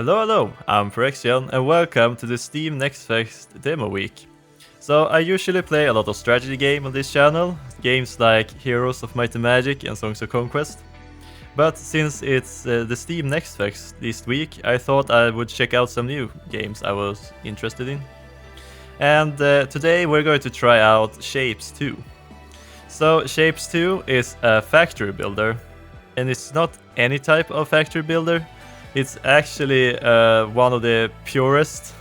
Hello, I'm Phyrexian and welcome to the Steam nextfest demo week. So I usually play a lot of strategy game on this channel, games like Heroes of Might and Magic and Songs of Conquest. But since it's the Steam nextfest this week, I thought I would check out some new games I was interested in. And today we're going to try out Shapez 2. So Shapez 2 is a factory builder, and it's not any type of factory builder. It's actually one of the purest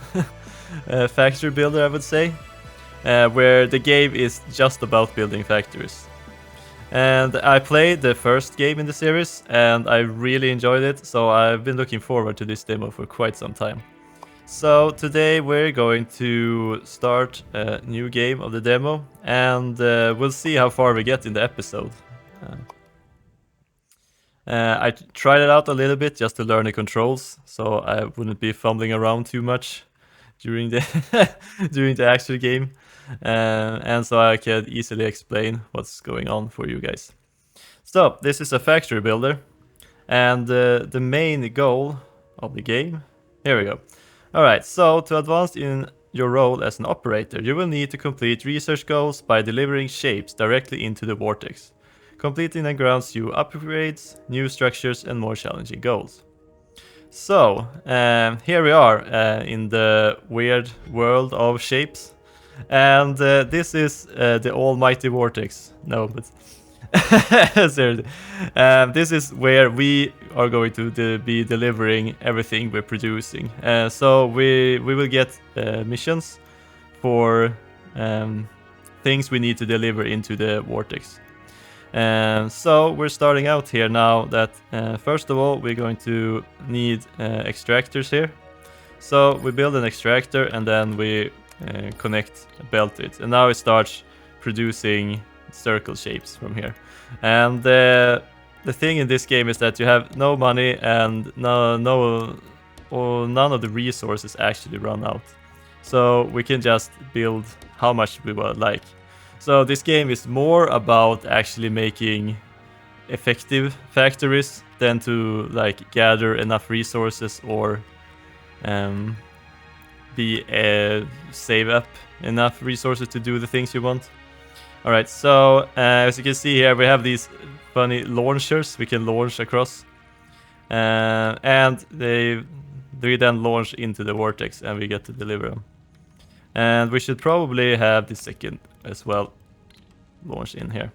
factory builder, I would say, where the game is just about building factories. And I played the first game in the series, and I really enjoyed it, so I've been looking forward to this demo for quite some time. So today we're going to start a new game of the demo, and we'll see how far we get in the episode. I tried it out a little bit just to learn the controls, so I wouldn't be fumbling around too much during the during the actual game, and so I can easily explain what's going on for you guys. So this is a factory builder, and the main goal of the game. Here we go. All right. So to advance in your role as an operator, you will need to complete research goals by delivering shapes directly into the vortex. Completing them grants you upgrades, new structures, and more challenging goals. So, here we are in the weird world of shapes. And this is the almighty vortex. No, but seriously. This is where we are going to be delivering everything we're producing. So we will get missions for things we need to deliver into the vortex. So we're starting out here now that first of all we're going to need extractors here. So we build an extractor and then we connect a belt to it, and now it starts producing circle shapes from here. And the thing in this game is that you have no money and none of the resources actually run out, so we can just build how much we would like. So this game is more about actually making effective factories than to like gather enough resources or save up enough resources to do the things you want. All right, so as you can see here, we have these funny launchers we can launch across, and they then launch into the vortex, and we get to deliver them. And we should probably have the second as well launched in here.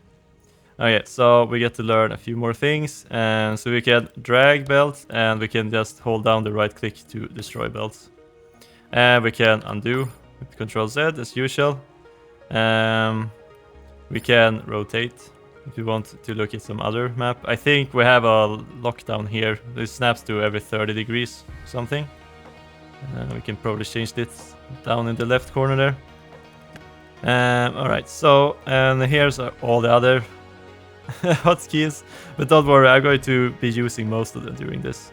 Okay, so we get to learn a few more things, and so we can drag belts, and we can just hold down the right click to destroy belts, and we can undo with Control Z as usual. We can rotate if you want to look at some other map. I think we have a lockdown here. It snaps to every 30 degrees or something. We can probably change this down in the left corner there. Alright, so and here's all the other hotkeys, but don't worry, I'm going to be using most of them during this.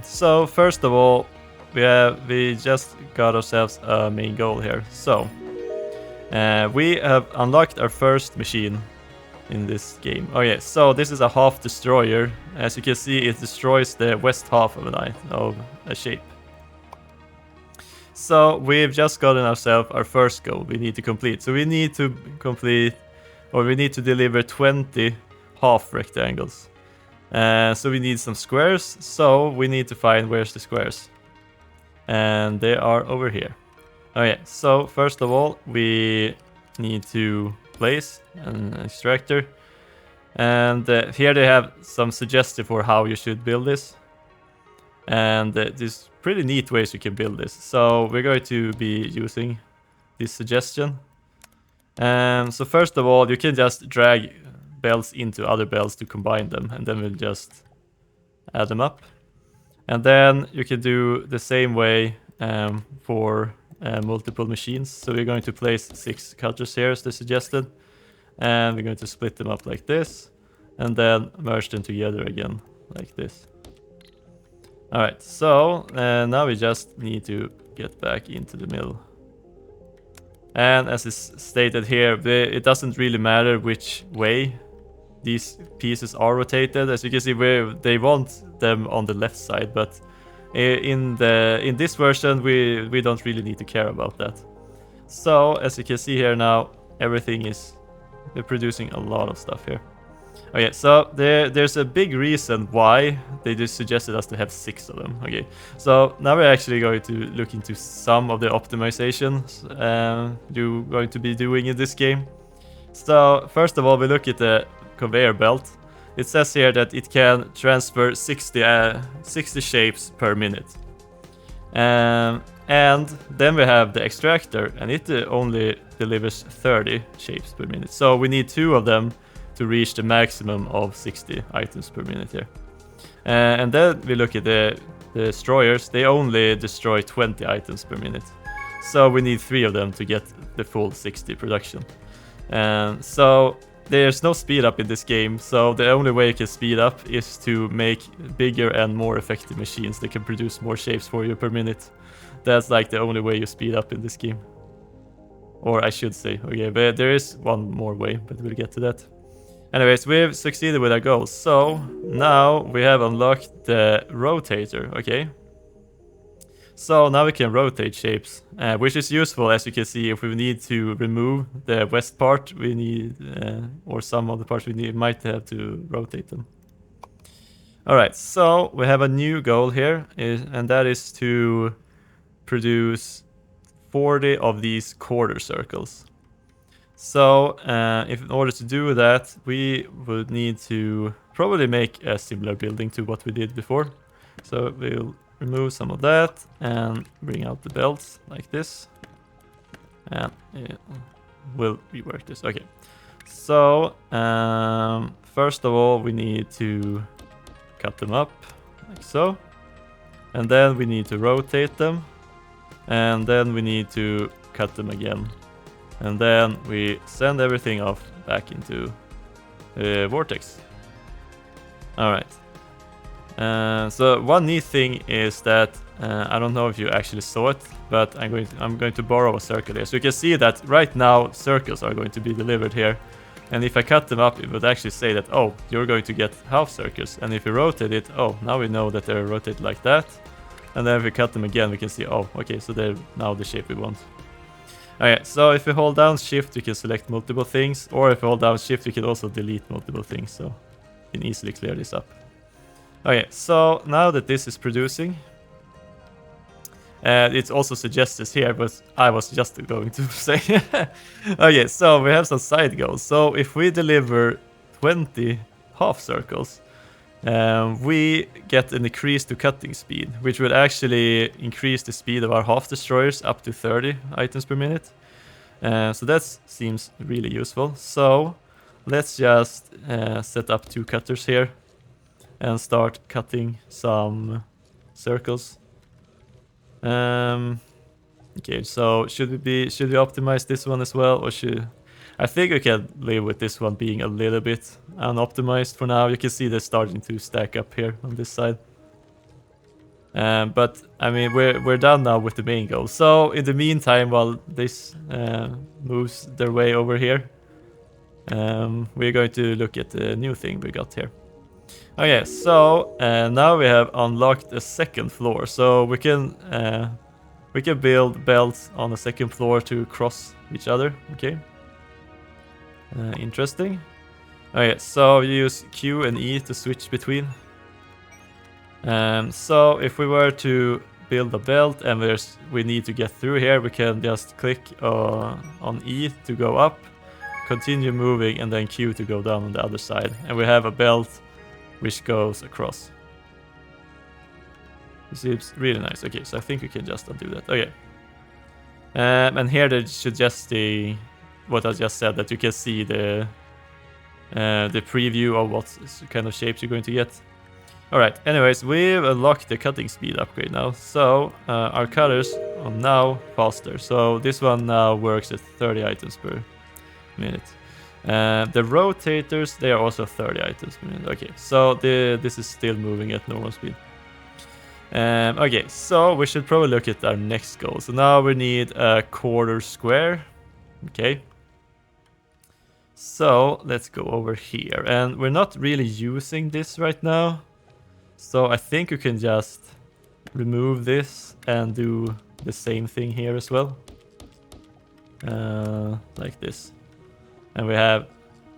So first of all, we just got ourselves a main goal here. So we have unlocked our first machine in this game. Okay, so this is a half destroyer. As you can see, it destroys the west half of a shape. So we've just gotten ourselves our first goal we need to complete. So we need to complete, or we need to deliver 20 half rectangles. So we need some squares, so we need to find where's the squares. And they are over here. Okay, so first of all, we need to place an extractor. And here they have some suggestions for how you should build this. And there's pretty neat ways you can build this. So we're going to be using this suggestion. So first of all, you can just drag belts into other belts to combine them, and then we'll just add them up. And then you can do the same way for multiple machines. So we're going to place 6 cutters here as they suggested, and we're going to split them up like this, and then merge them together again like this. Alright, so now we just need to get back into the middle. And as is stated here, it doesn't really matter which way these pieces are rotated. As you can see, they want them on the left side, but In this version, we don't really need to care about that. So as you can see here now, everything is they're producing a lot of stuff here. Okay, so there's a big reason why they just suggested us to have 6 of them. Okay, so now we're actually going to look into some of the optimizations you're going to be doing in this game. So first of all, we look at the conveyor belt. It says here that it can transfer 60 shapes per minute. And then we have the extractor, and it only delivers 30 shapes per minute. So we need 2 of them to reach the maximum of 60 items per minute here. And then we look at the destroyers. They only destroy 20 items per minute. So we need 3 of them to get the full 60 production. And so there's no speed up in this game, so the only way you can speed up is to make bigger and more effective machines that can produce more shapes for you per minute. That's like the only way you speed up in this game. Or I should say, okay, but there is one more way, but we'll get to that. Anyways, we've succeeded with our goals. So now we have unlocked the rotator, okay? So now we can rotate shapes, which is useful, as you can see. If we need to remove the west part, we need, or some of the parts we need, might have to rotate them. Alright, so we have a new goal here, and that is to produce 40 of these quarter circles. So if in order to do that, we would need to probably make a similar building to what we did before. So we'll remove some of that and bring out the belts like this. And we'll rework this. Okay. So first of all, we need to cut them up like so. And then we need to rotate them. And then we need to cut them again. And then we send everything off back into the vortex. Alright. So one neat thing is that I don't know if you actually saw it, but I'm going to borrow a circle here. So you can see that right now circles are going to be delivered here. And if I cut them up, it would actually say that, oh, you're going to get half circles. And if you rotate it, oh, now we know that they're rotated like that. And then if we cut them again, we can see, oh, okay, so they're now the shape we want. Okay, so if we hold down shift, you can select multiple things. Or if you hold down shift, you can also delete multiple things. So you can easily clear this up. Okay, so now that this is producing, it also suggests this here, but I was just going to say. Okay, so we have some side goals. So if we deliver 20 half circles, we get an increase to cutting speed, which would actually increase the speed of our half destroyers up to 30 items per minute. So that seems really useful. So let's just set up 2 cutters here and start cutting some circles. Okay, so should we optimize this one as well, or should I think we can live with this one being a little bit unoptimized for now. You can see they're starting to stack up here on this side. But I mean, we're done now with the main goal. So in the meantime, while this moves their way over here, we're going to look at the new thing we got here. Okay, so now we have unlocked a second floor, so we can build belts on the second floor to cross each other. Okay, interesting. Okay, so you use Q and E to switch between. So if we were to build a belt and we need to get through here, we can just click on E to go up, continue moving, and then Q to go down on the other side, and we have a belt which goes across. This seems really nice. Okay, so I think we can just undo that. Okay. And here they suggest what I just said, that you can see the preview of what kind of shapes you're going to get. Alright, anyways, we've unlocked the cutting speed upgrade now. So our cutters are now faster. So this one now works at 30 items per minute. The rotators, they are also 30 items per minute. Okay, so this is still moving at normal speed. Okay, so we should probably look at our next goal. So now we need a quarter square. Okay. So let's go over here. And we're not really using this right now. So I think you can just remove this and do the same thing here as well. Like this. And we have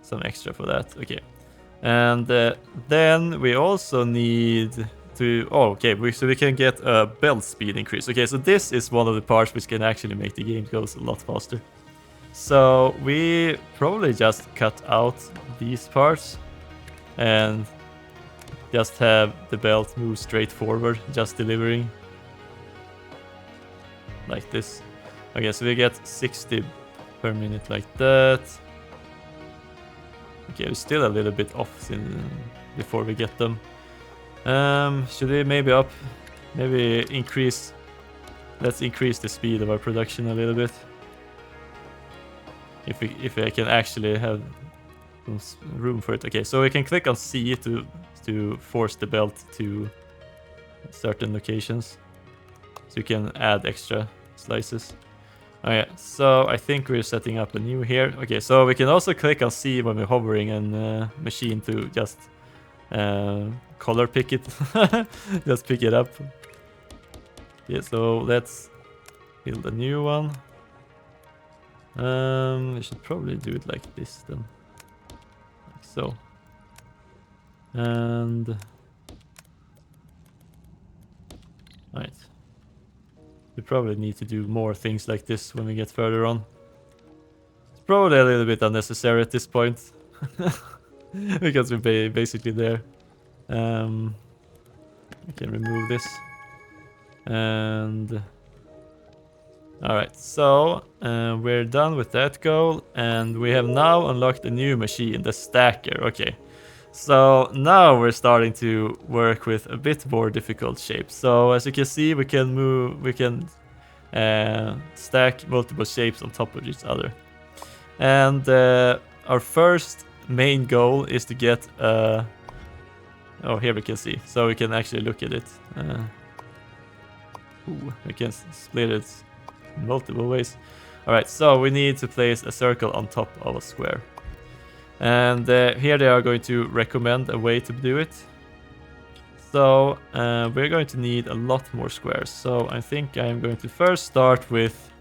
some extra for that. Okay. And then we also need to... Oh, okay. So we can get a belt speed increase. Okay, so this is one of the parts which can actually make the game go a lot faster. So we probably just cut out these parts and just have the belt move straight forward, just delivering like this. Okay, so we get 60 per minute like that. Okay, we're still a little bit off before we get them. Should we maybe increase... Let's increase the speed of our production a little bit. If I can actually have some room for it. Okay, so we can click on C to force the belt to certain locations. So you can add extra slices. Okay, so I think we're setting up a new here. Okay, so we can also click on C when we're hovering and machine to just color pick it. Just pick it up. Yeah, so let's build a new one. We should probably do it like this then. Like so. And... Right. We probably need to do more things like this when we get further on. It's probably a little bit unnecessary at this point. Because we're basically there. We can remove this. And... Alright, so we're done with that goal. And we have now unlocked a new machine, the stacker. Okay. So now we're starting to work with a bit more difficult shapes. So as you can see, we can stack multiple shapes on top of each other. And our first main goal is to get oh, here we can see. So we can actually look at it. We can split it in multiple ways. Alright, so we need to place a circle on top of a square. And here they are going to recommend a way to do it. So we're going to need a lot more squares. So I think I'm going to first start with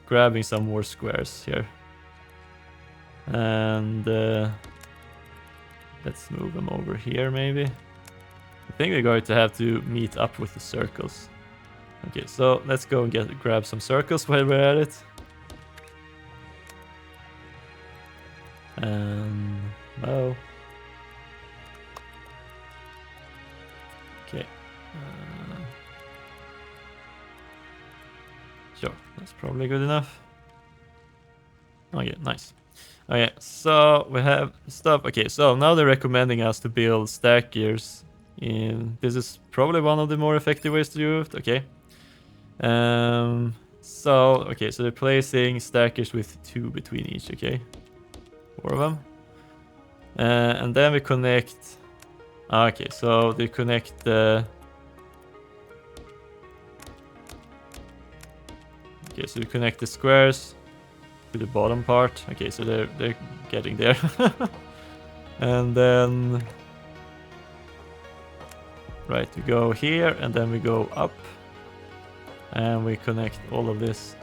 grabbing some more squares here. And let's move them over here maybe. I think we're going to have to meet up with the circles. Okay, so let's go and grab some circles while we're at it. And no. Okay. Sure, that's probably good enough. Okay, nice. Okay, so we have stuff. Okay, so now they're recommending us to build stack gears. This is probably one of the more effective ways to do it. Okay. So they're placing stackers with 2 between each. Okay. 4 of them. And then we connect... Okay, so they connect the... Okay, so we connect the squares to the bottom part. Okay, so they're getting there. And then... Right, we go here and then we go up. And we connect all of this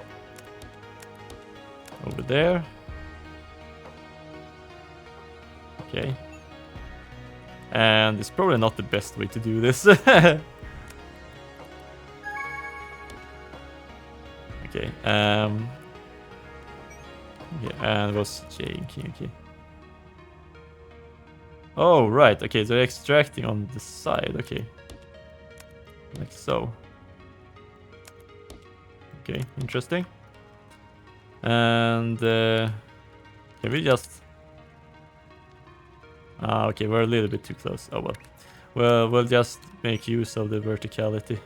over there. Okay. And it's probably not the best way to do this. Okay, yeah, and it was J and K, okay. Oh, right, okay, they're extracting on the side, okay. Like so. Okay, interesting. And can we just... okay, we're a little bit too close. Oh well. Well, we'll just make use of the verticality.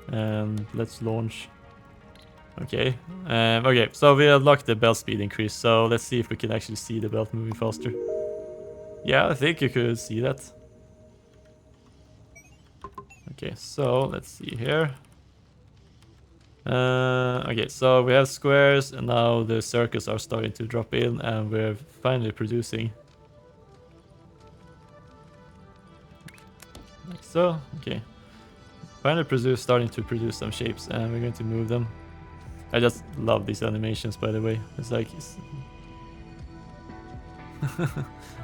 And let's launch. Okay. Okay, so we unlocked the belt speed increase. So let's see if we can actually see the belt moving faster. Yeah, I think you could see that. Okay, so let's see here. Okay, so we have squares and now the circles are starting to drop in and we're finally producing. Like so, okay. finally starting to produce some shapes, and we're going to move them. I just love these animations, by the way. It's like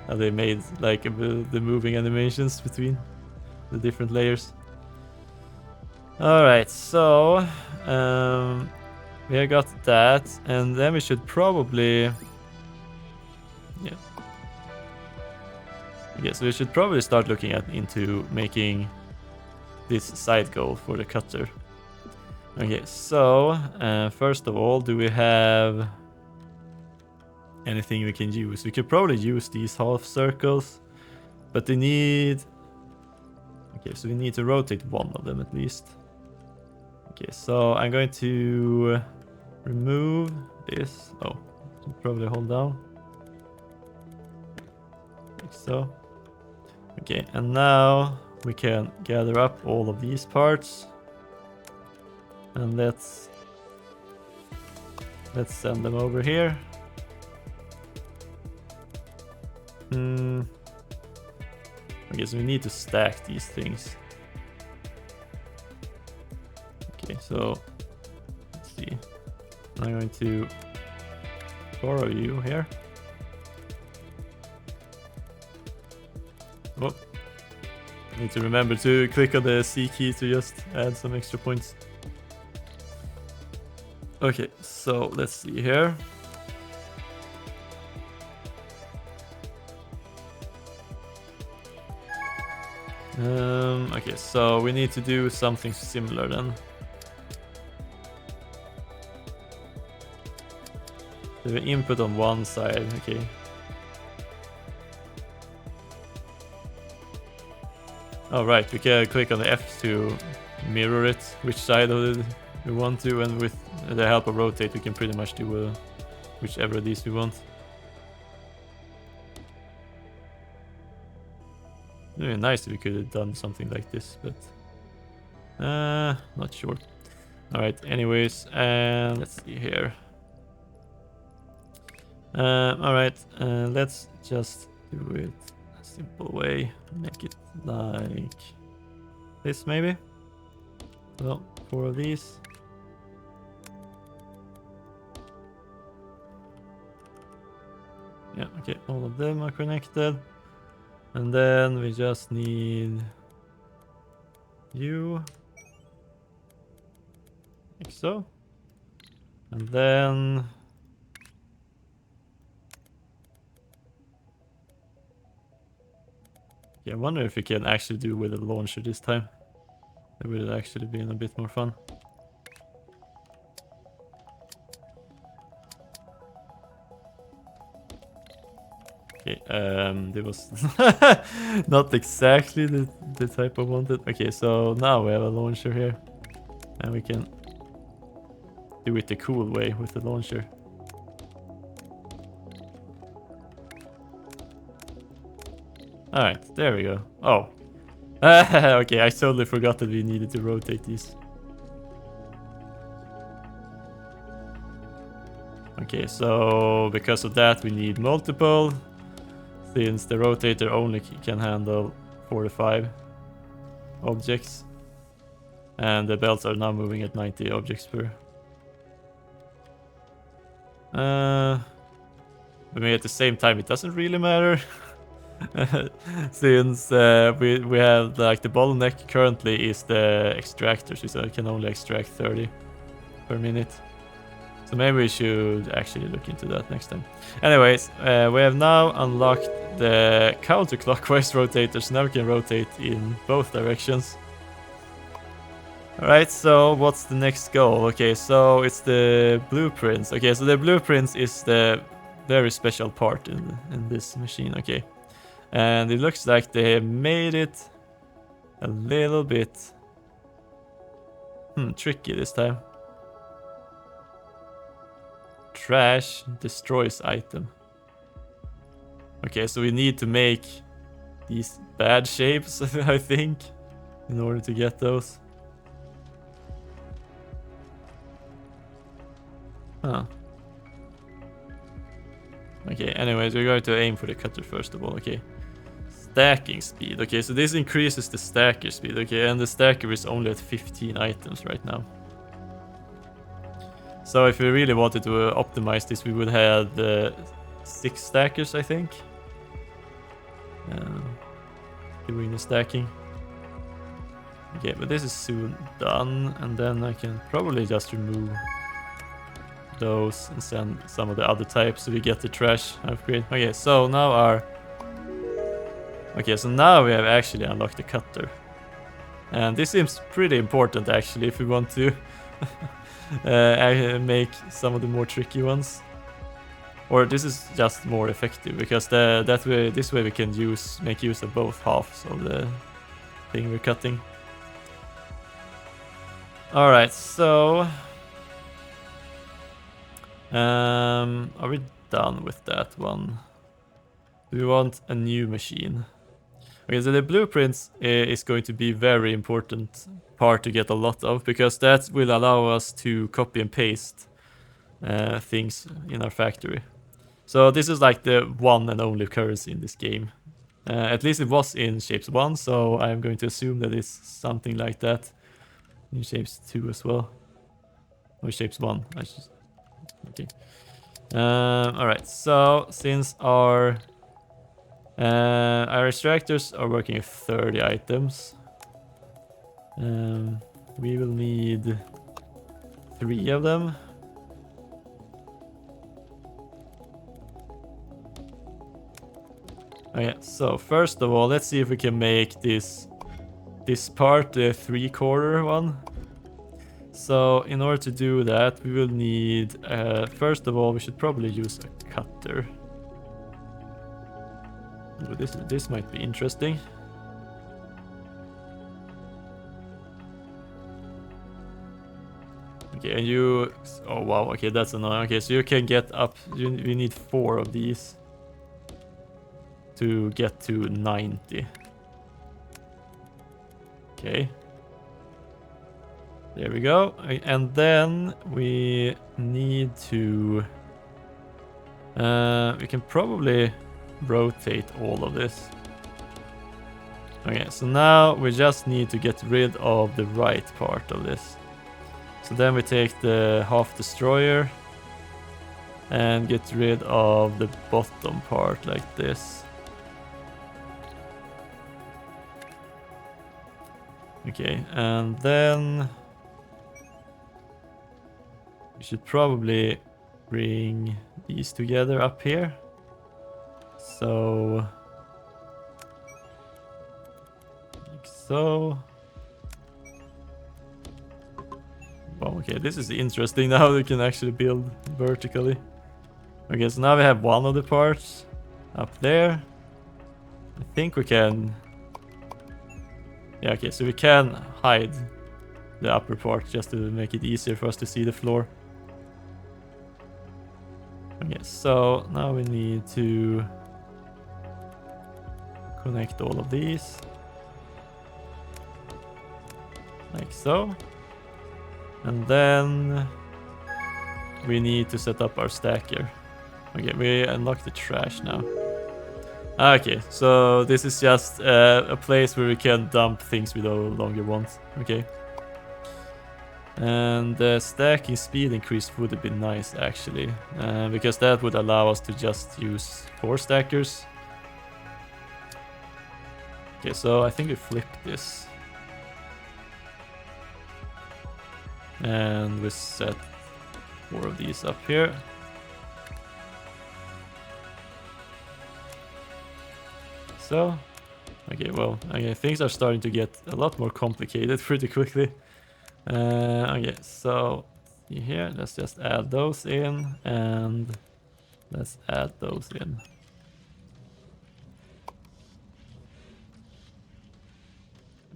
how they made like the moving animations between the different layers. All right, so we have got that, and then we should probably, yeah. Okay, so we should probably start looking into making this side goal for the cutter. Okay, so first of all, do we have anything we can use? We could probably use these half circles, but they need... Okay, so we need to rotate one of them at least. Okay, so I'm going to remove this. Oh, probably hold down. Like so. Okay, and now we can gather up all of these parts. And let's send them over here. Okay, so we need to stack these things. Okay, so let's see. I'm going to borrow you here. Oh, need to remember to click on the C key to just add some extra points. Okay, so let's see here. Okay, so we need to do something similar then. The input on one side, okay. Oh right, we can click on the F to mirror it, which side of it we want to, and with the help of rotate we can pretty much do whichever of these we want. It would be nice if we could have done something like this, but not sure. Alright, anyways, let's see here. Alright, let's just do it a simple way. Make it like this maybe. So, 4 of these. Yeah, okay, all of them are connected. And then we just need you. Like so. And then yeah, I wonder if we can actually do with a launcher this time. It would actually be a bit more fun. Okay, there was not exactly the type I wanted. Okay, so now we have a launcher here. And we can do it the cool way with the launcher. Alright, there we go. Oh. Okay, I totally forgot that we needed to rotate these. Okay, so because of that we need multiple. Since the rotator only can handle 4 to 5 objects. And the belts are now moving at 90 objects per. But maybe at the same time it doesn't really matter. Since we have like the bottleneck currently is the extractor, so it can only extract 30 per minute. So maybe we should actually look into that next time. Anyways, we have now unlocked the counterclockwise rotator, so now we can rotate in both directions. Alright, so what's the next goal? Okay, so it's the blueprints. Okay, so the blueprints is the very special part in this machine, okay. And it looks like they have made it a little bit tricky this time. Trash destroys item. Okay, so we need to make these bad shapes, I think, in order to get those. Huh. Okay, anyways, we're going to aim for the cutter first of all, okay. stacking speed. Okay, so this increases the stacker speed. Okay, and the stacker is only at 15 items right now. So if we really wanted to optimize this, we would have 6 stackers, I think. Doing the stacking. Okay, but this is soon done, and then I can probably just remove those and send some of the other types so we get the trash upgrade. Okay, so now so now we have actually unlocked the cutter. And this seems pretty important actually if we want to make some of the more tricky ones. Or this is just more effective because this way we can make use of both halves of the thing we're cutting. Alright, so are we done with that one? Do we want a new machine? Okay, so the blueprints is going to be very important part to get a lot of, because that will allow us to copy and paste things in our factory. So this is like the one and only currency in this game. At least it was in Shapes 1, so I'm going to assume that it's something like that in Shapes 2 as well. Or Shapes 1, I should... Okay. Alright, so since our extractors are working with 30 items, we will need 3 of them. Okay, so first of all, let's see if we can make this part the 3/4 one. So in order to do that, we will need, first of all, we should probably use a cutter. Ooh, this might be interesting. Okay, and you... Oh wow, okay, that's annoying. Okay, so you can get up... We need 4 of these to get to 90. Okay. There we go. And then we need to... we can probably rotate all of this. Okay, so now we just need to get rid of the right part of this. So then we take the half destroyer and get rid of the bottom part like this. Okay, and then we should probably bring these together up here. So, like so. Well, okay, this is interesting now. We can actually build vertically. Okay, so now we have one of the parts up there. I think we can... Yeah, okay, so we can hide the upper part just to make it easier for us to see the floor. Okay, so now we need to connect all of these. Like so. And then we need to set up our stacker. Okay, we unlock the trash now. Okay, so this is just a place where we can dump things we no longer want. Okay. And the stacking speed increase would have been nice actually, because that would allow us to just use 4 stackers. Okay, so I think we flip this. And we set 4 of these up here. So, okay, well, okay, things are starting to get a lot more complicated pretty quickly. Okay, so here, let's just add those in, and let's add those in.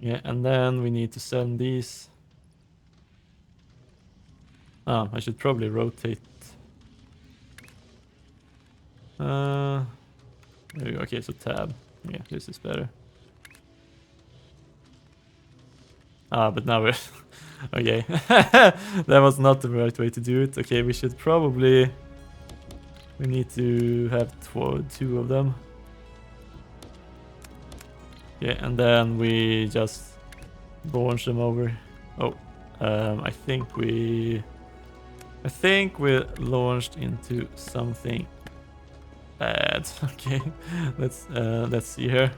Yeah, and then we need to send these. I should probably rotate. There we go. Okay, so tab. Yeah, this is better. But now we're... Okay. That was not the right way to do it. Okay, we should probably... We need to have 2 of them. Okay, and then we just launch them over. Oh, I think we launched into something bad. Okay, let's see here.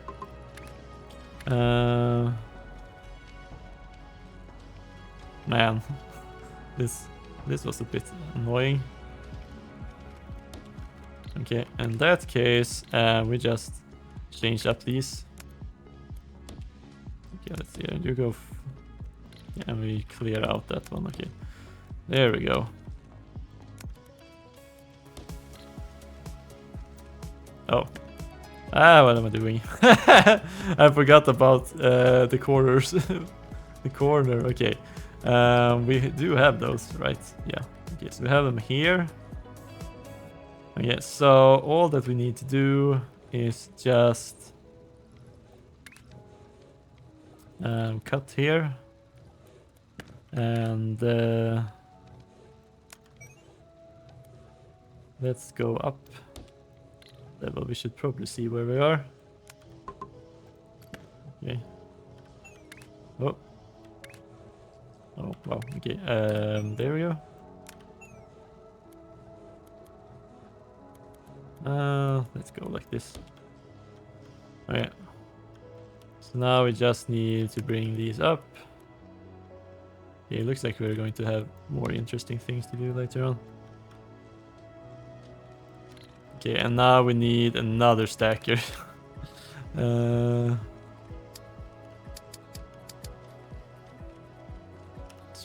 Man, this was a bit annoying. Okay, in that case, we just change up these. Okay, let's see. You go. Yeah, and we clear out that one. Okay, there we go. Oh. What am I doing? I forgot about the corners. The corner, okay. We do have those, right? Yeah. Okay, so we have them here. Okay, so all that we need to do is just cut here. And let's go up. Well, we should probably see where we are. Okay. Oh. Oh, wow. Okay. There we go. Let's go like this. Okay. So now we just need to bring these up. Okay, it looks like we're going to have more interesting things to do later on. Okay, and now we need another stacker. Let's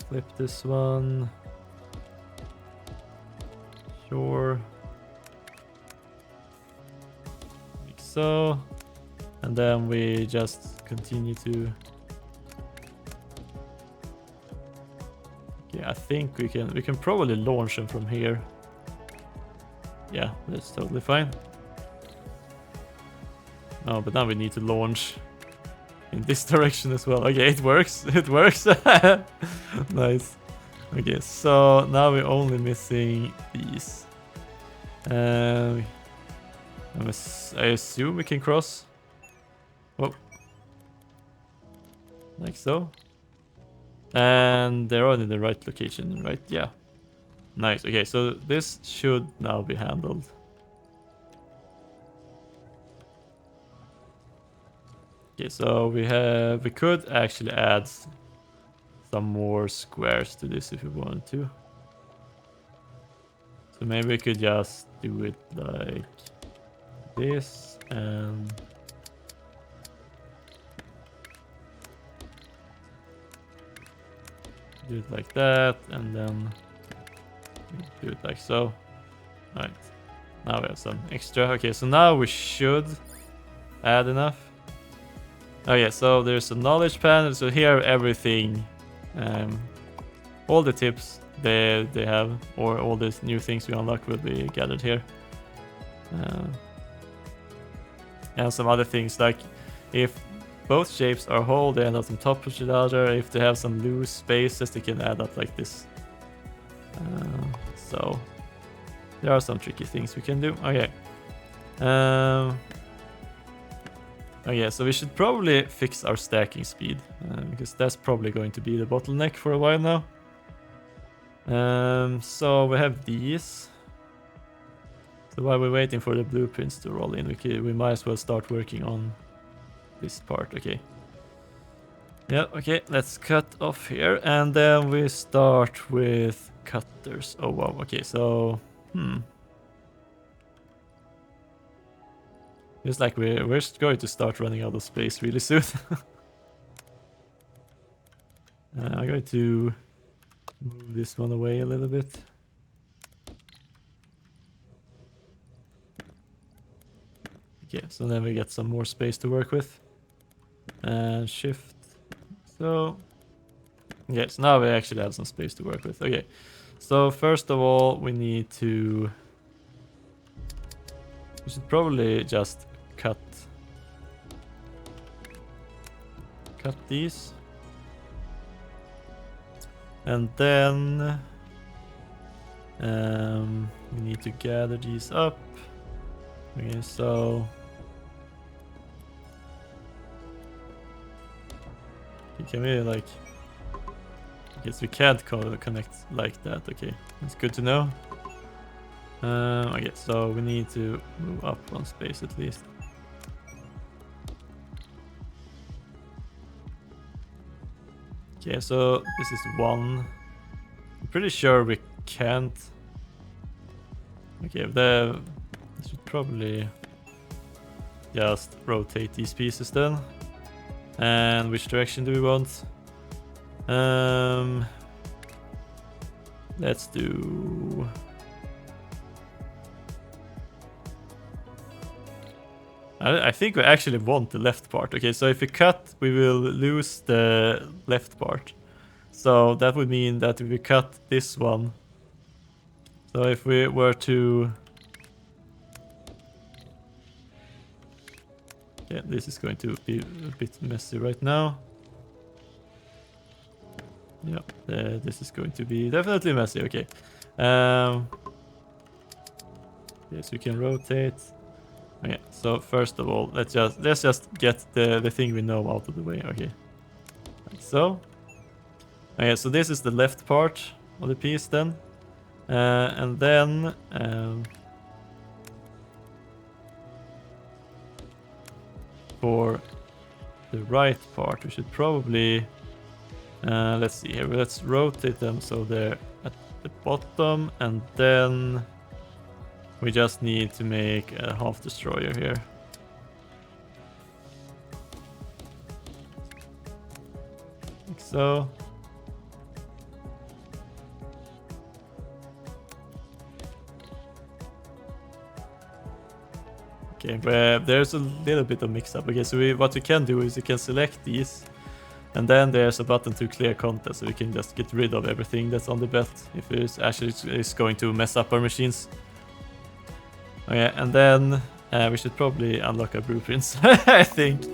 flip this one. Sure. Like so. And then we just continue to... Okay, I think we can probably launch them from here. Yeah, that's totally fine. Oh, but now we need to launch in this direction as well. Okay, it works. It works. Nice. Okay, so now we're only missing these. I assume we can cross. Oh. Like so. And they're all in the right location, right? Yeah. Nice. Okay, so this should now be handled. Okay, so we could actually add some more squares to this if we wanted to. So maybe we could just do it like this and do it like that, and then do it like so. Alright, now we have some extra. Okay, so now we should add enough. Oh yeah, so there's a knowledge panel. So here everything, all the tips they have, or all these new things we unlock will be gathered here. And some other things, like if both shapes are whole, they end up on top of each other. If they have some loose spaces, they can add up like this. So there are some tricky things we can do. Okay. Okay, so we should probably fix our stacking speed, because that's probably going to be the bottleneck for a while now. So we have these. So while we're waiting for the blueprints to roll in, we might as well start working on this part. Okay. Yeah, okay, let's cut off here, and then we start with cutters. Oh wow, okay, so it's like we're going to start running out of space really soon. I'm going to move this one away a little bit. Okay, so then we get some more space to work with. And shift. So, yes, now we actually have some space to work with. Okay, so first of all, we should probably just cut these. And then we need to gather these up. Okay, so can we like... I guess we can't connect like that. Okay, that's good to know. Okay, so we need to move up one space at least. Okay, so this is 1. I'm pretty sure we can't. Okay, I should probably just rotate these pieces then. And which direction do we want? Let's do... I think we actually want the left part. Okay, so if we cut, we will lose the left part. So that would mean that if we cut this one... So if we were to... Yeah, this is going to be a bit messy right now. Yep, this is going to be definitely messy. Okay. Yes, we can rotate. Okay, so first of all, let's just get the thing we know out of the way. Okay, like so. Okay, so this is the left part of the piece then, and then for the right part, we should probably let's see here. Let's rotate them so they're at the bottom, and then we just need to make a half destroyer here. Like so. Okay, but there's a little bit of mix-up. Okay, so what we can do is we can select these, and then there's a button to clear content, so we can just get rid of everything that's on the belt if it's actually going to mess up our machines. Okay, and then we should probably unlock our blueprints, I think.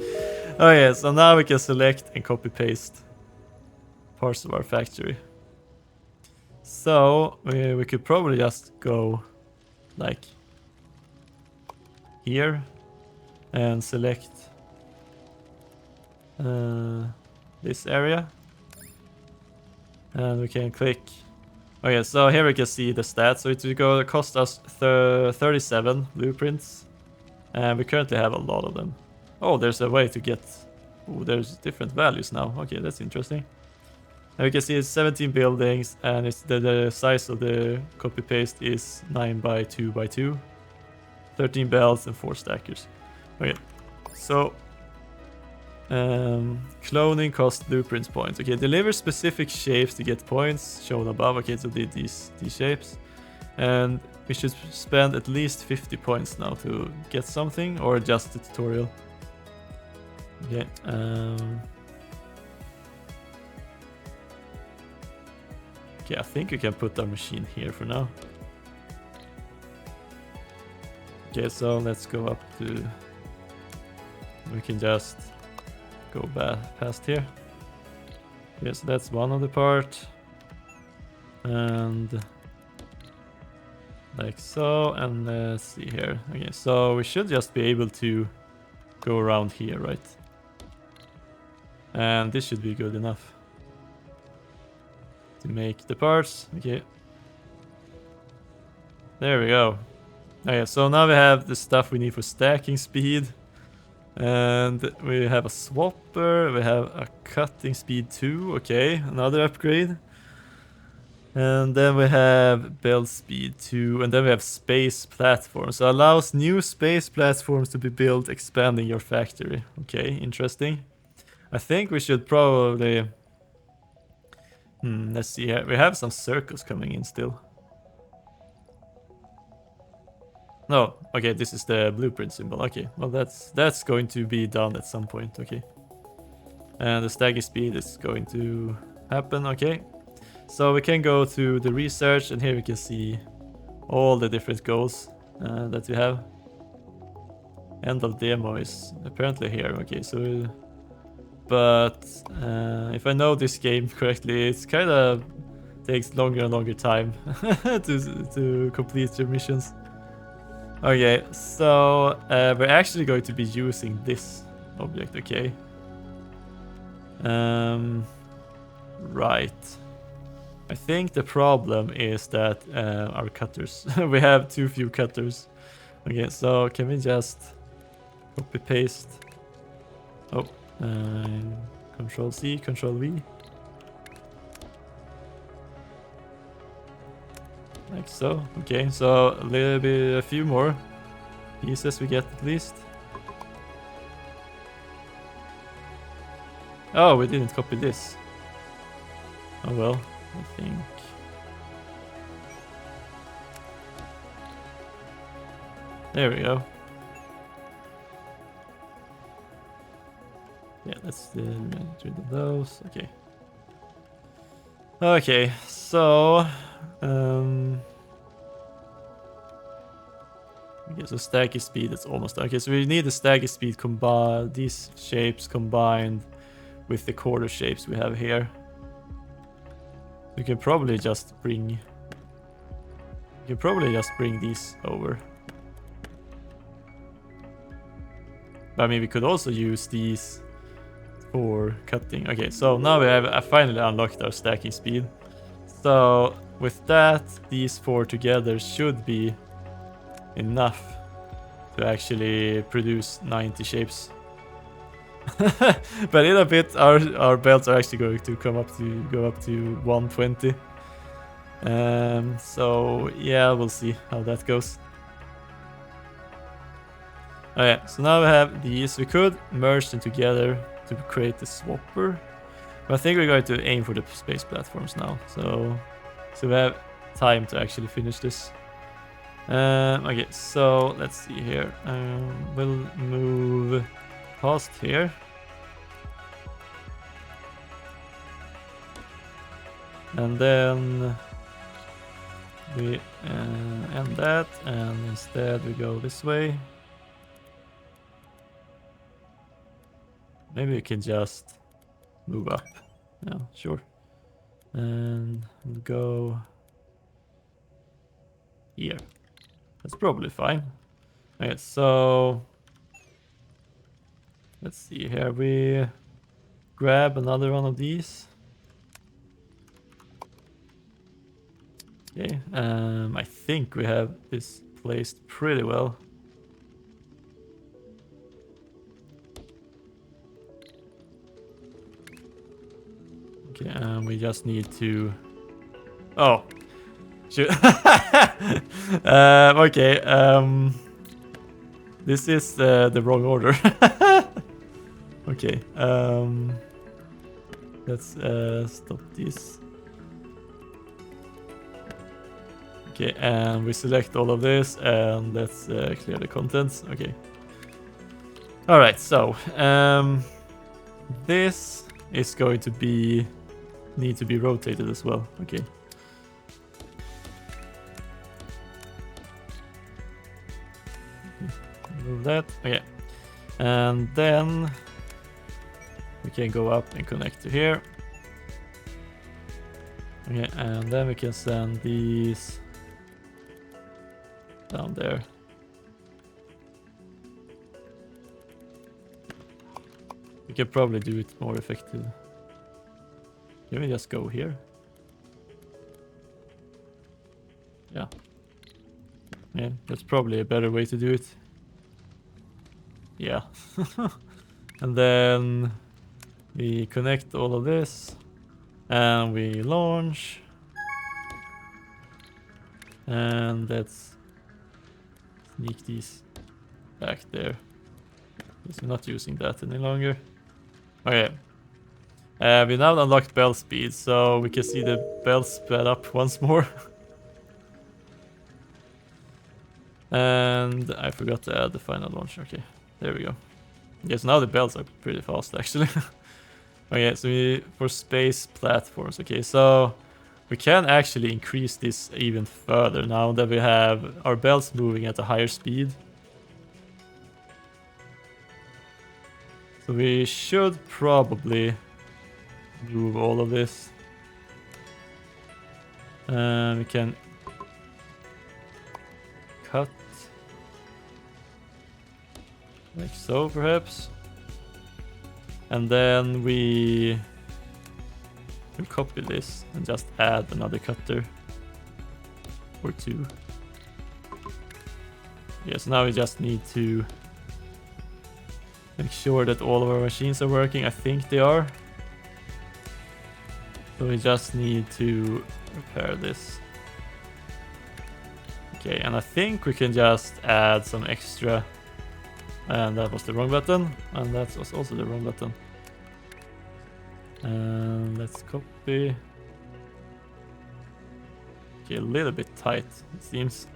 Okay, so now we can select and copy-paste parts of our factory. So we could probably just go like here and select this area, and we can click. Okay, so here we can see the stats. So it will cost us 37 blueprints, and we currently have a lot of them. Oh, there's a way to get... Oh, there's different values now. Okay, that's interesting. And we can see it's 17 buildings, and it's the size of the copy paste is 9 by 2 by 2, 13 belts and 4 stackers. Okay, so cloning costs blueprints points. Okay, deliver specific shapes to get points shown above. Okay, so these shapes, and we should spend at least 50 points now to get something, or just the tutorial. Okay. Okay, I think we can put our machine here for now. Okay, so let's go up to... We can just go past here. Yes, that's one of the part. And like so, and let's see here. Okay, so we should just be able to go around here, right? And this should be good enough to make the parts. Okay. There we go. Okay, so now we have the stuff we need for stacking speed. And we have a swapper, we have a cutting speed 2, okay, another upgrade. And then we have belt speed 2, and then we have space platforms. So allows new space platforms to be built, expanding your factory. Okay, interesting. I think we should probably... let's see here. We have some circles coming in still. No, okay, this is the blueprint symbol. Okay, well that's going to be done at some point. Okay, and the stagger speed is going to happen. Okay, so we can go to the research, and here we can see all the different goals that we have. End of demo is apparently here. Okay, so but if I know this game correctly, it's kind of takes longer and longer time to complete your missions. Okay, so we're actually going to be using this object, okay? Right. I think the problem is that our cutters, we have too few cutters. Okay, so can we just copy paste? Oh, Control C, Control V. Like so. Okay, so a little bit, a few more pieces we get at least. Oh, we didn't copy this. Oh well, I think. There we go. Yeah, let's get rid of those. Okay. Okay, so okay, so stagger speed is almost done. Okay, so we need the stagger speed combined, these shapes combined with the quarter shapes we have here. We can probably just bring these over. But I mean, we could also use these for cutting. Okay, so now we have finally unlocked our stacking speed. So with that, these four together should be enough to actually produce 90 shapes. But in a bit, our belts are actually going to go up to 120. So yeah, we'll see how that goes. Okay, so now we have these. We could merge them together to create the swapper. But I think we're going to aim for the space platforms now. So we have time to actually finish this. Okay, so let's see here. We'll move past here. And then we end that, and instead we go this way. Maybe we can just move up. Yeah, sure. And we'll go here. That's probably fine. Okay, so let's see here. We grab another one of these. Okay, I think we have this placed pretty well. Okay, we just need to... Oh! Shoot. Okay, this is the wrong order. Okay, let's stop this. Okay, and we select all of this, and let's clear the contents. Okay. Alright, so this is going to need to be rotated as well. Okay. Move that. Okay. And then we can go up and connect to here. Okay, and then we can send these down there. We can probably do it more effective. Can we just go here? Yeah. Yeah, that's probably a better way to do it. Yeah. And then we connect all of this. And we launch. And let's sneak these back there. Because we're not using that any longer. Okay. We now unlocked bell speed, so we can see the bell sped up once more. And I forgot to add the final launch. Okay, there we go. Yes, now the bells are pretty fast actually. Okay, so for space platforms. Okay, so we can actually increase this even further now that we have our belts moving at a higher speed. So we should probably move all of this. We can cut like so perhaps. And then we will copy this and just add another cutter or 2. Yes, now we just need to make sure that all of our machines are working. I think they are. So we just need to repair this. Okay, and I think we can just add some extra. And that was the wrong button. And that was also the wrong button. And let's copy. Okay, a little bit tight, it seems.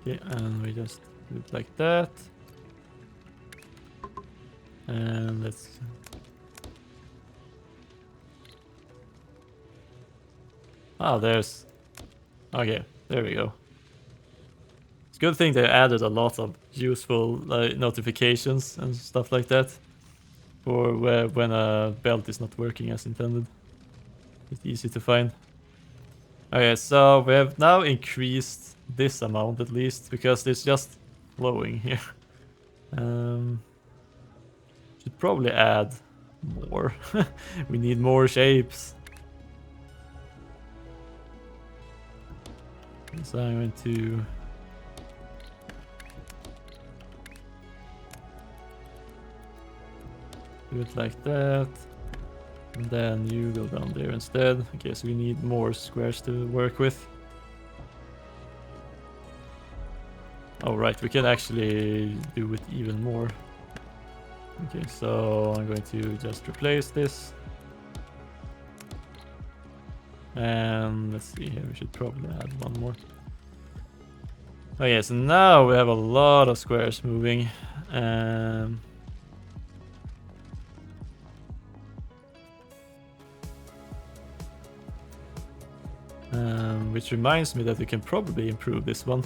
Okay, and we just do it like that. And let's... Oh, there's... Okay, there we go. It's a good thing they added a lot of useful notifications and stuff like that. For when a belt is not working as intended. It's easy to find. Okay, so we have now increased this amount at least, because it's just flowing here. Should probably add more. We need more shapes. So I'm going to... do it like that. And then you go down there instead. Okay, so we need more squares to work with. Oh right, we can actually do it even more. Okay, so I'm going to just replace this. And let's see here, we should probably add one more. Okay, so now we have a lot of squares moving. Which reminds me that we can probably improve this one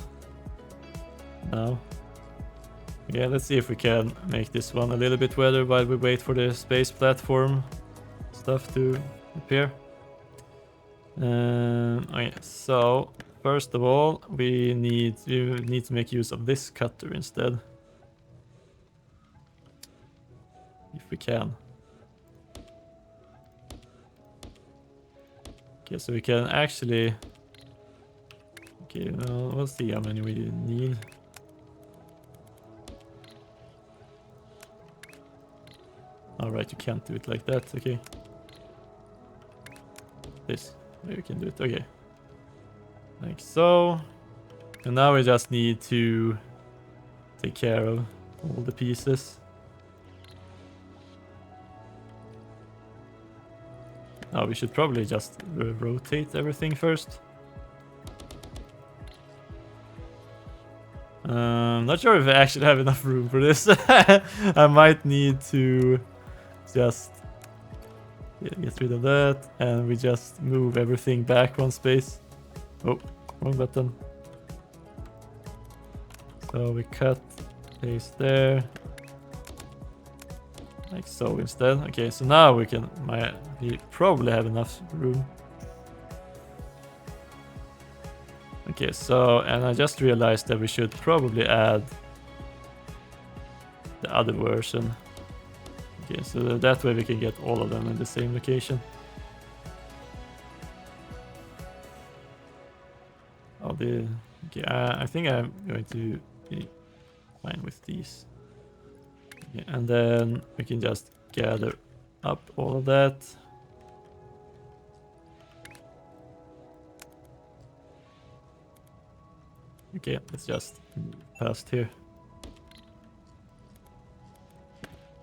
now. Yeah, let's see if we can make this one a little bit better while we wait for the space platform stuff to appear. Okay, so first of all, we need to make use of this cutter instead, if we can. Okay, so we can actually... Okay, well, we'll see how many we need. Alright, you can't do it like that, okay. This, maybe we can do it, okay. Like so. And now we just need to take care of all the pieces. Now we should probably just rotate everything first. Not sure if I actually have enough room for this. I might need to just get rid of that, and we just move everything back one space. Oh, wrong button. So we cut, paste there, like so instead. Okay, so now we probably have enough room. Okay, so, and I just realized that we should probably add the other version. Okay, so that way we can get all of them in the same location. Okay, I think I'm going to be fine with these. Okay, and then we can just gather up all of that. Okay, let's just move past here.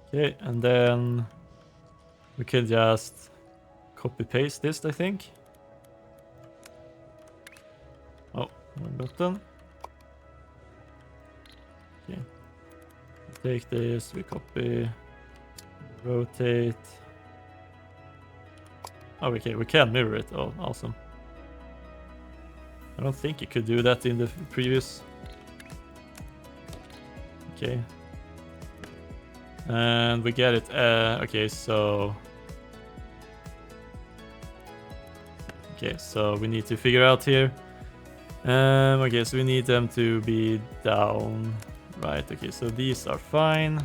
Okay, and then we can just copy paste this, I think. Oh, wrong button. Okay. Take this, we copy, rotate. Oh, okay, we can mirror it. Oh, awesome. I don't think you could do that in the previous. Okay. And we get it. Okay, so... Okay, so we need to figure out here Okay, so we need them to be down. Right, okay, so these are fine.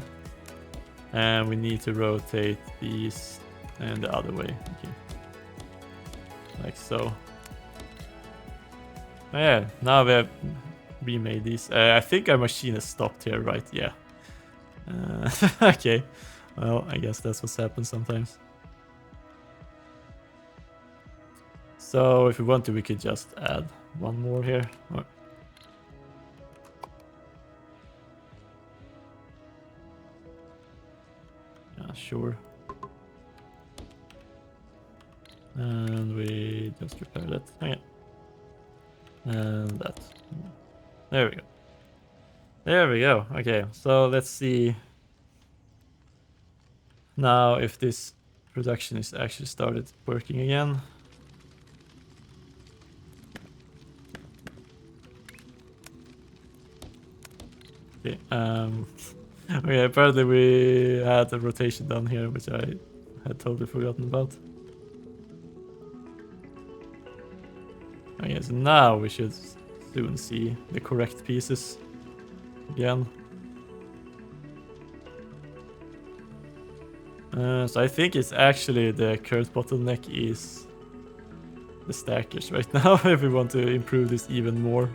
And we need to rotate these and the other way. Okay. Like so. Yeah, now we have remade these. I think our machine has stopped here, right? Yeah. Okay. Well, I guess that's what's happened sometimes. So if we want to, we could just add one more here. Or... yeah, sure. And we just repair that. Okay. And that. There we go. There we go. Okay, so let's see now if this production is actually started working again. Okay, okay, apparently we had a rotation down here, which I had totally forgotten about. Okay, so now we should soon see the correct pieces again. So I think it's actually the current bottleneck is the stackers right now if we want to improve this even more.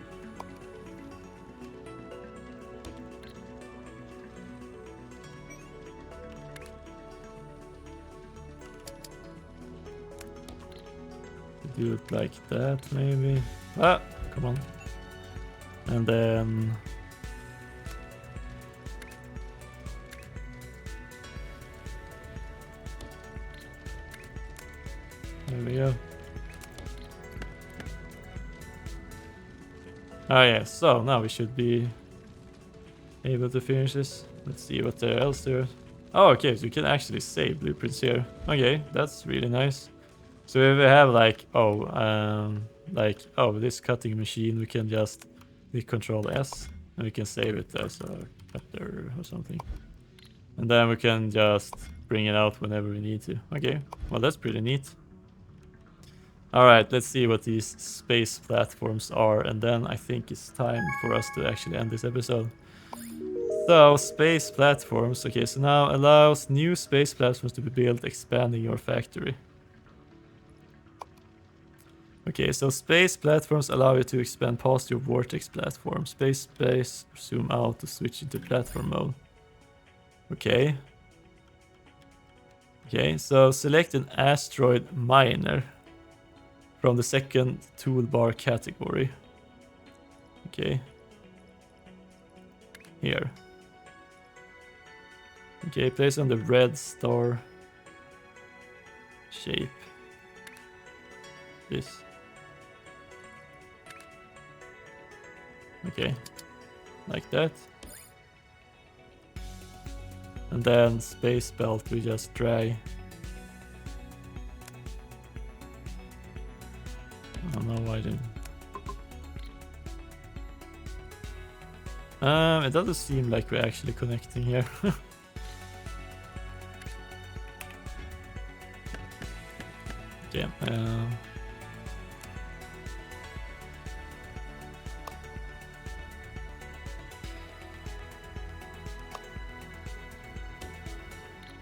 Do it like that maybe. Ah, come on. And then there we go. Oh yeah, so now we should be able to finish this. Let's see what else there. Oh, okay, so you can actually save blueprints here. Okay, that's really nice. So if we have like, this cutting machine, we can just hit Control S and we can save it as a cutter or something. And then we can just bring it out whenever we need to. Okay, well that's pretty neat. Alright, let's see what these space platforms are, and then I think it's time for us to actually end this episode. So, space platforms. Okay, so now allows new space platforms to be built, expanding your factory. Okay, so space platforms allow you to expand past your vortex platform. Space, zoom out to switch into platform mode. Okay. Okay, so select an asteroid miner from the second toolbar category. Okay. Here. Okay, place on the red star shape. This. Okay. Like that. And then space belt we just drag. I don't know why I didn't. It doesn't seem like we're actually connecting here. Okay.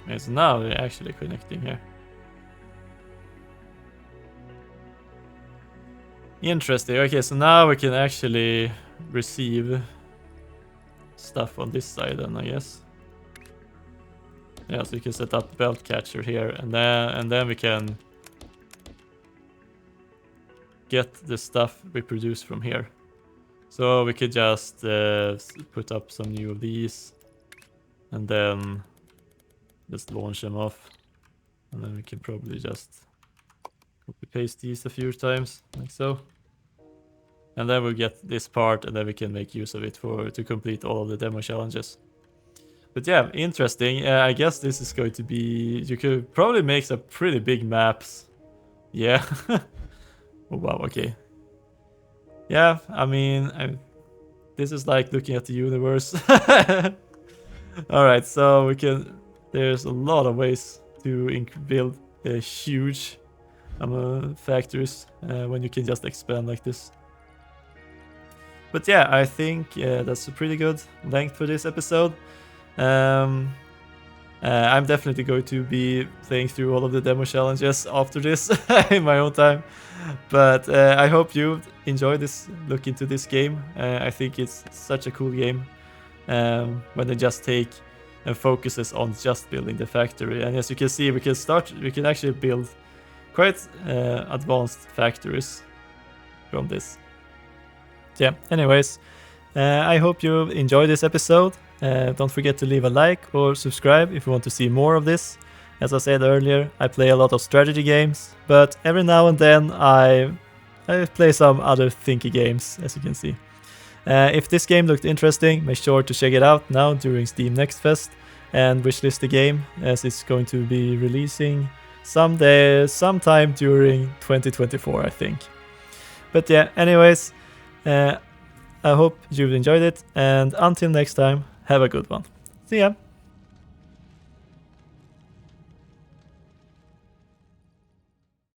Okay, so now we're actually connecting here. Interesting. Okay, so now we can actually receive stuff on this side then, I guess. Yeah, so we can set up belt catcher here, and then we can get the stuff we produce from here. So we could just put up some new of these, and then just launch them off, and then we can probably just copy paste these a few times like so, and then we'll get this part, and then we can make use of it to complete all of the demo challenges. But yeah, interesting. I guess this is going to be, you could probably make some pretty big maps. Yeah. Oh wow, okay. Yeah, I mean, this is like looking at the universe. Alright, so there's a lot of ways to build huge factories when you can just expand like this. But yeah, I think that's a pretty good length for this episode. I'm definitely going to be playing through all of the demo challenges after this in my own time. But I hope you enjoyed this look into this game. I think it's such a cool game when they just take and focuses on just building the factory. And as you can see, we can actually build quite advanced factories from this. Yeah, anyways, I hope you enjoyed this episode. Don't forget to leave a like or subscribe if you want to see more of this. As I said earlier, I play a lot of strategy games, but every now and then I play some other thinky games, as you can see. If this game looked interesting, make sure to check it out now during Steam Next Fest and wishlist the game, as it's going to be releasing sometime during 2024, I think. But yeah, anyways, I hope you've enjoyed it, and until next time, have a good one. See ya!